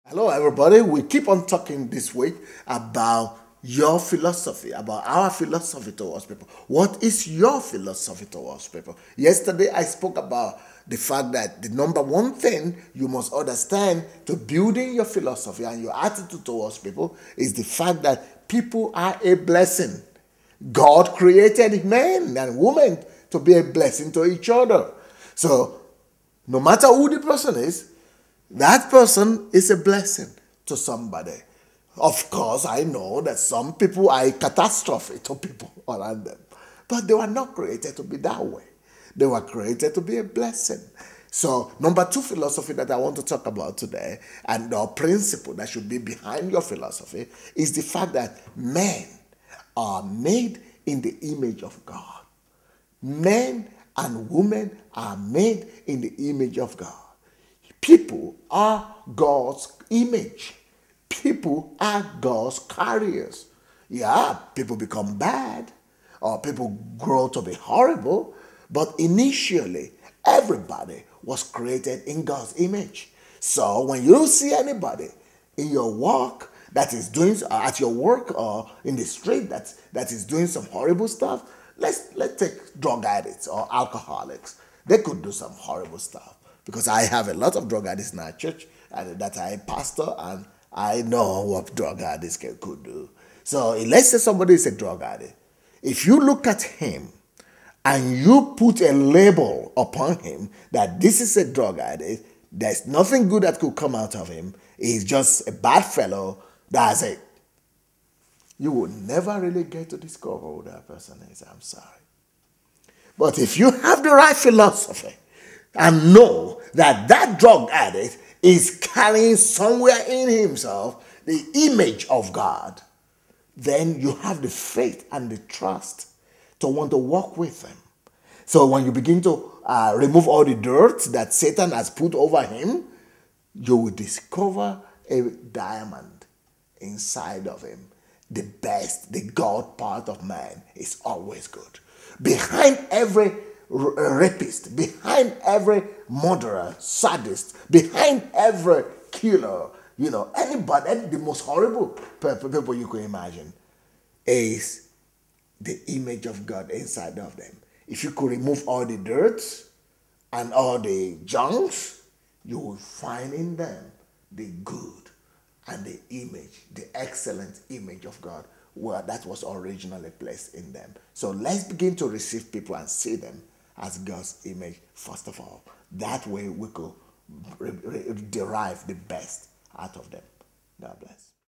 Hello, everybody. We keep on talking this week about your philosophy, about our philosophy towards people. What is your philosophy towards people? Yesterday, I spoke about the fact that the number one thing you must understand to building your philosophy and your attitude towards people is the fact that people are a blessing. God created men and women to be a blessing to each other. So, no matter who the person is, that person is a blessing to somebody. Of course, I know that some people are a catastrophe to people around them, but they were not created to be that way. They were created to be a blessing. So, number two philosophy that I want to talk about today, and the principle that should be behind your philosophy, is the fact that men are made in the image of God. Men and women are made in the image of God. People are God's image. People are God's carriers. Yeah, people become bad or people grow to be horrible, but initially, everybody was created in God's image. So when you see anybody in your work that is doing at your work or in the street that is doing some horrible stuff, let's take drug addicts or alcoholics. They could do some horrible stuff because I have a lot of drug addicts in our church and that I pastor, and I know what drug addicts could do. So let's say somebody is a drug addict. If you look at him and you put a label upon him that this is a drug addict, there's nothing good that could come out of him, he's just a bad fellow, that's it. You will never really get to discover who that person is. I'm sorry. But if you have the right philosophy and know that that drug addict is carrying somewhere in himself the image of God, then you have the faith and the trust to want to walk with him. So when you begin to remove all the dirt that Satan has put over him, you will discover a diamond inside of him. The best, the God part of man is always good. Behind every rapist, behind every murderer, sadist, behind every killer, anybody, the most horrible people you can imagine, is the image of God inside of them. If you could remove all the dirt and all the junks, you will find in them the good and the image, the excellent image of God, where that was originally placed in them. So let's begin to receive people and see them as God's image first of all. That way we could derive the best out of them.